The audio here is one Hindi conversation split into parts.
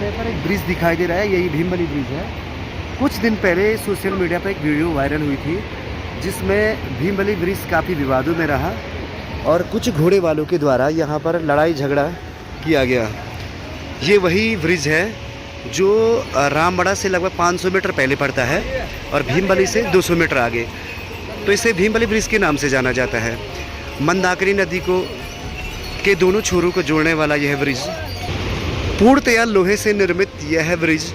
सामने पर एक ब्रिज दिखाई दे रहा है, यही भीमबली ब्रिज है। कुछ दिन पहले सोशल मीडिया पर एक वीडियो वायरल हुई थी जिसमें भीमबली ब्रिज काफ़ी विवादों में रहा और कुछ घोड़े वालों के द्वारा यहाँ पर लड़ाई झगड़ा किया गया। ये वही ब्रिज है जो रामबड़ा से लगभग 500 मीटर पहले पड़ता है और भीमबली से 200 मीटर आगे, तो इसे भीमबली ब्रिज के नाम से जाना जाता है। मंदाकिनी नदी को के दोनों छोरों को जोड़ने वाला यह ब्रिज पूर्णतया लोहे से निर्मित यह ब्रिज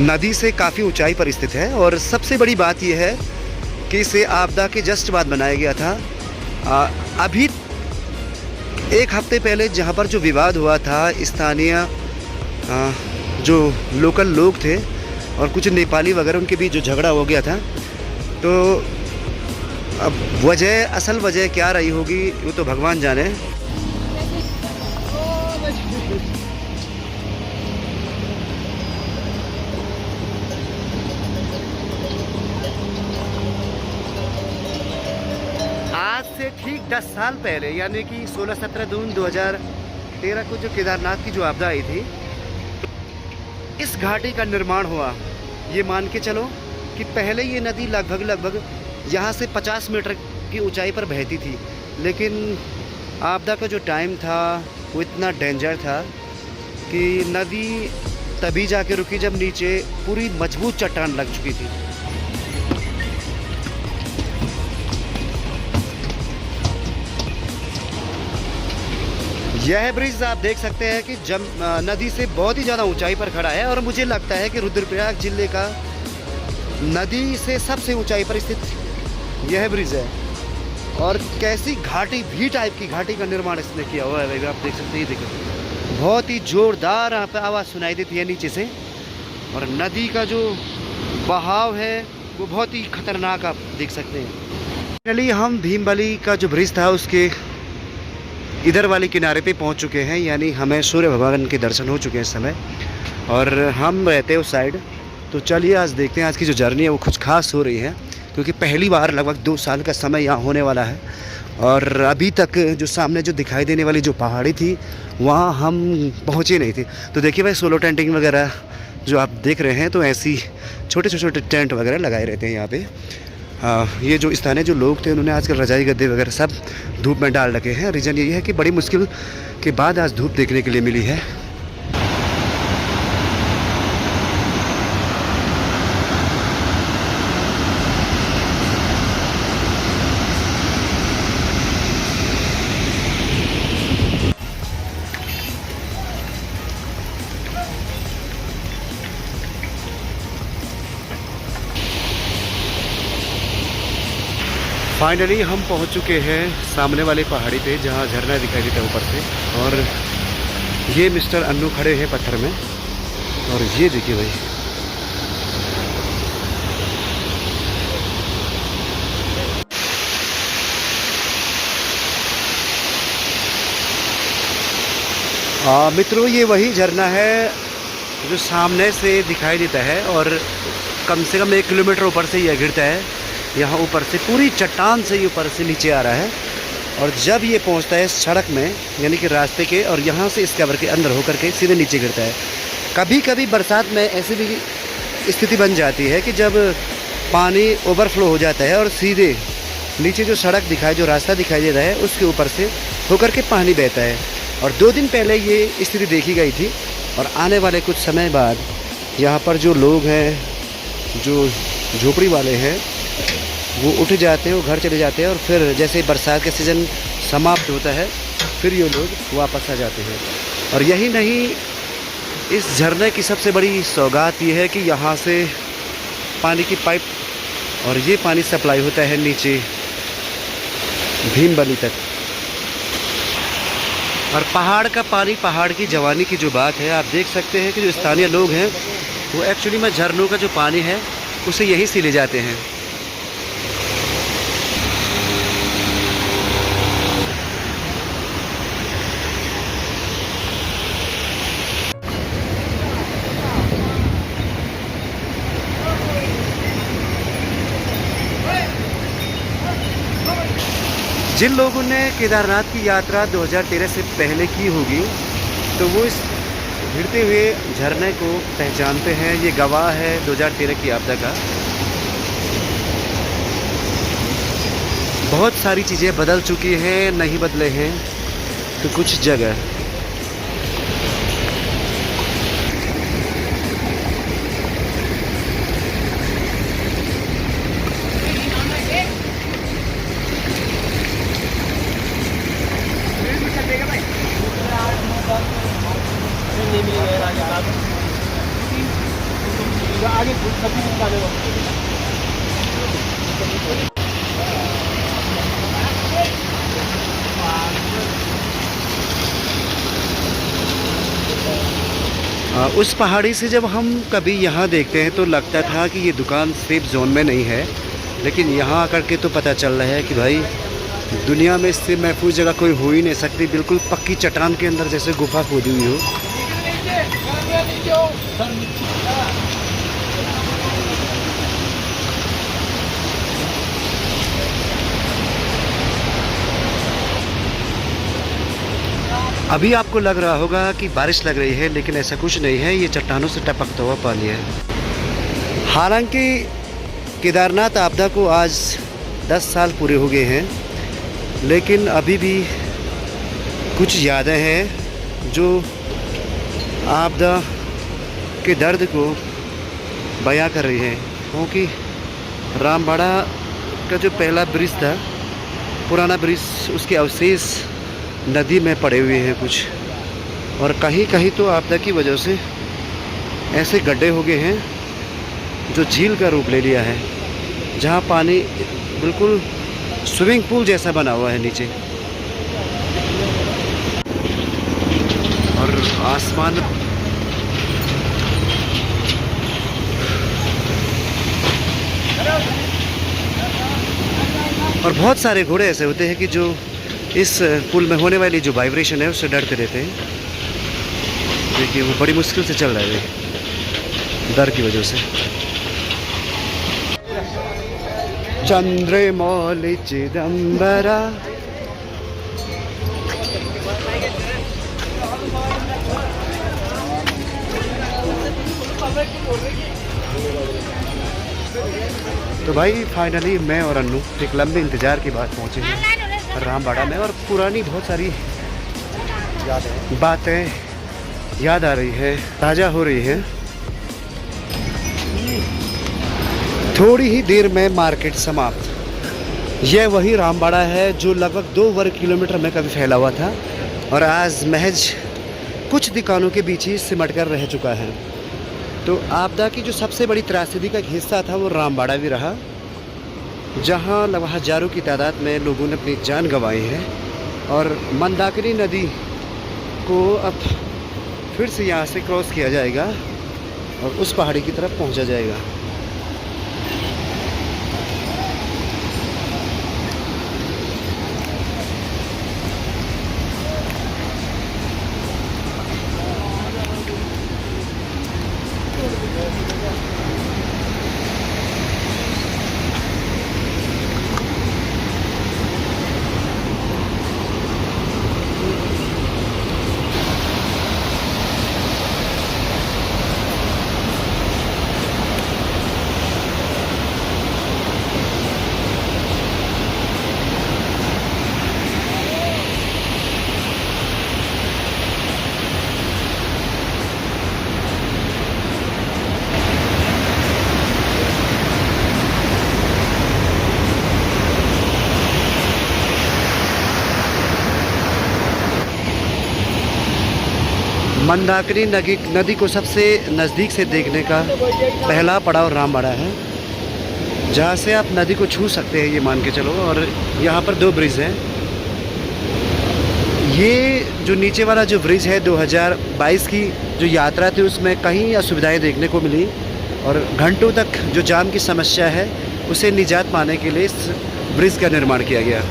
नदी से काफ़ी ऊंचाई पर स्थित है और सबसे बड़ी बात यह है कि इसे आपदा के जस्ट बाद बनाया गया था। अभी एक हफ्ते पहले जहां पर जो विवाद हुआ था, स्थानीय जो लोकल लोग थे और कुछ नेपाली वगैरह उनके बीच जो झगड़ा हो गया था, तो अब असल वजह क्या रही होगी वो तो भगवान जाने। आज से ठीक 10 साल पहले यानी कि 16-17 जून 2013 को जो केदारनाथ की जो आपदा आई थी, इस घाटी का निर्माण हुआ। ये मान के चलो कि पहले ये नदी लगभग यहाँ से 50 मीटर की ऊंचाई पर बहती थी, लेकिन आपदा का जो टाइम था वो इतना डेंजर था कि नदी तभी जाके रुकी जब नीचे पूरी मजबूत चट्टान लग चुकी थी। यह ब्रिज आप देख सकते हैं कि नदी से बहुत ही ज़्यादा ऊंचाई पर खड़ा है और मुझे लगता है कि रुद्रप्रयाग जिले का नदी से सबसे ऊंचाई पर स्थित यह ब्रिज है। और कैसी घाटी भी टाइप की घाटी का निर्माण इसने किया हुआ है भाई, आप देख सकते हैं। देखो बहुत ही जोरदार यहाँ पे आवाज़ सुनाई देती है नीचे से और नदी का जो बहाव है वो बहुत ही खतरनाक आप देख सकते हैं। फाइनली हम भीमबली का जो ब्रिज था उसके इधर वाले किनारे पे पहुंच चुके हैं, यानी हमें सूर्य भगवान के दर्शन हो चुके हैं इस समय और हम रहते हैं उस साइड। तो चलिए आज देखते हैं आज की जो जर्नी है वो कुछ खास हो रही है, क्योंकि पहली बार लगभग 2 साल का समय यहाँ होने वाला है और अभी तक जो सामने जो दिखाई देने वाली जो पहाड़ी थी वहाँ हम पहुँचे नहीं थे। तो देखिए भाई सोलो टेंटिंग वगैरह जो आप देख रहे हैं, तो ऐसी छोटे टेंट वगैरह लगाए रहते हैं यहाँ पे। ये जो स्थानीय जो लोग थे उन्होंने आजकल रजाई गद्दे वगैरह सब धूप में डाल रखे हैं। रीज़न ये है कि बड़ी मुश्किल के बाद आज धूप देखने के लिए मिली है। फाइनली हम पहुंच चुके हैं सामने वाली पहाड़ी पे जहां झरना दिखाई देता है ऊपर से, और ये मिस्टर अन्नू खड़े हैं पत्थर में और ये देखिए भाई मित्रों ये वही झरना है जो सामने से दिखाई देता है और कम से कम 1 किलोमीटर ऊपर से यह गिरता है। यहाँ ऊपर से पूरी चट्टान से ये ऊपर से नीचे आ रहा है और जब ये पहुँचता है सड़क में यानी कि रास्ते के, और यहाँ से इस कवर के अंदर होकर के सीधे नीचे गिरता है। कभी कभी बरसात में ऐसी भी स्थिति बन जाती है कि जब पानी ओवरफ्लो हो जाता है और सीधे नीचे जो सड़क जो रास्ता दिखाई दे रहा है उसके ऊपर से होकर के पानी बहता है। और 2 दिन पहले ये स्थिति देखी गई थी और आने वाले कुछ समय बाद यहाँ पर जो लोग हैं, जो झोपड़ी वाले हैं, वो उठ जाते हैं, वो घर चले जाते हैं और फिर जैसे बरसात का सीज़न समाप्त होता है फिर ये लोग वापस आ जाते हैं। और यही नहीं, इस झरने की सबसे बड़ी सौगात ये है कि यहाँ से पानी की पाइप और ये पानी सप्लाई होता है नीचे भीमबली तक। और पहाड़ का पानी, पहाड़ की जवानी की जो बात है, आप देख सकते हैं कि जो स्थानीय लोग हैं वो एक्चुअली में झरनों का जो पानी है उसे यहीं से ले जाते हैं। जिन लोगों ने केदारनाथ की यात्रा 2013 से पहले की होगी तो वो इस गिरते हुए झरने को पहचानते हैं। ये गवाह है 2013 की आपदा का। बहुत सारी चीज़ें बदल चुकी हैं, नहीं बदले हैं तो कुछ जगह। आगे उस पहाड़ी से जब हम कभी यहाँ देखते हैं तो लगता था कि ये दुकान सेफ जोन में नहीं है, लेकिन यहाँ आकर के तो पता चल रहा है कि भाई दुनिया में इससे महफूज जगह कोई हो ही नहीं सकती। बिल्कुल पक्की चट्टान के अंदर जैसे गुफा खोदी हुई हो। अभी आपको लग रहा होगा कि बारिश लग रही है, लेकिन ऐसा कुछ नहीं है। ये चट्टानों से टपकता हुआ पानी है। हालांकि केदारनाथ आपदा को आज 10 साल पूरे हो गए हैं, लेकिन अभी भी कुछ यादें हैं जो आपदा के दर्द को बयां कर रही है। क्योंकि रामबाड़ा का जो पहला ब्रिज था, पुराना ब्रिज, उसके अवशेष नदी में पड़े हुए हैं कुछ, और कहीं कहीं तो आपदा की वजह से ऐसे गड्ढे हो गए हैं जो झील का रूप ले लिया है, जहाँ पानी बिल्कुल स्विमिंग पूल जैसा बना हुआ है नीचे। और आसमान और बहुत सारे घोड़े ऐसे होते हैं कि जो इस पुल में होने वाली जो वाइब्रेशन है उससे डरते रहते हैं। देखिए वो बड़ी मुश्किल से चल रहे हैं डर की वजह से। चंद्रमौलि चिदंबरा, तो भाई फाइनली मैं और अन्नू एक लंबे इंतज़ार के बाद पहुँचे हैं रामबाड़ा में, और पुरानी बहुत सारी बातें याद आ रही है, ताज़ा हो रही है। थोड़ी ही देर में मार्केट समाप्त। यह वही रामबाड़ा है जो लगभग 2 वर्ग किलोमीटर में कभी फैला हुआ था, और आज महज कुछ दुकानों के बीच ही सिमट कर रह चुका है। तो आपदा की जो सबसे बड़ी त्रासदी का हिस्सा था वो रामबाड़ा भी रहा, जहाँ लगभग हज़ारों की तादाद में लोगों ने अपनी जान गंवाई है। और मंदाकिनी नदी को अब फिर से यहाँ से क्रॉस किया जाएगा और उस पहाड़ी की तरफ पहुँचा जाएगा। मंदाकिनी नदी को सबसे नज़दीक से देखने का पहला पड़ाव रामबाड़ा है, जहाँ से आप नदी को छू सकते हैं, ये मान के चलो। और यहाँ पर 2 ब्रिज हैं। ये जो नीचे वाला जो ब्रिज है 2022 की जो यात्रा थी उसमें कई असुविधाएं देखने को मिली, और घंटों तक जो जाम की समस्या है उसे निजात पाने के लिए इस ब्रिज का निर्माण किया गया।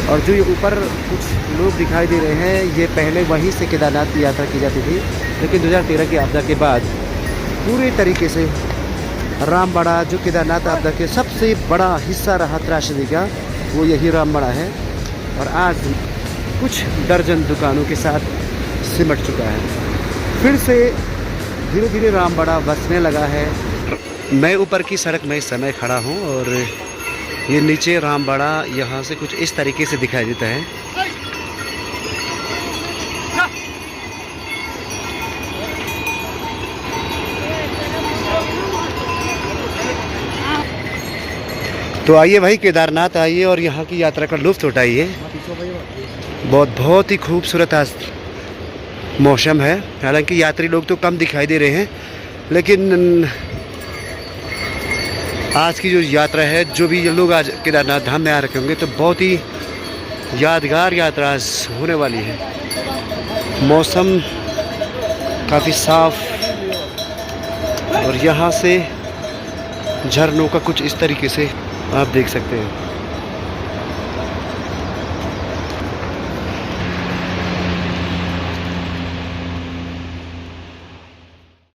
और जो ये ऊपर कुछ लोग दिखाई दे रहे हैं, ये पहले वहीं से केदारनाथ की यात्रा की जाती थी, लेकिन 2013 की आपदा के बाद पूरे तरीके से रामबाड़ा, जो केदारनाथ आपदा के सबसे बड़ा हिस्सा रहा त्रासदी का, वो यही रामबाड़ा है। और आज कुछ दर्जन दुकानों के साथ सिमट चुका है। फिर से धीरे धीरे रामबाड़ा बसने लगा है। मैं ऊपर की सड़क में इस समय खड़ा हूँ और ये नीचे रामबाड़ा यहाँ से कुछ इस तरीके से दिखाई देता है। तो आइए भाई केदारनाथ आइए और यहाँ की यात्रा का लुत्फ़ उठाइए। बहुत ही खूबसूरत आज मौसम है। हालांकि यात्री लोग तो कम दिखाई दे रहे हैं, लेकिन आज की जो यात्रा है, जो भी ये लोग आज केदारनाथ धाम में आ रखे होंगे, तो बहुत ही यादगार यात्रा आज होने वाली है। मौसम काफ़ी साफ और यहाँ से झरनों का कुछ इस तरीके से आप देख सकते हैं।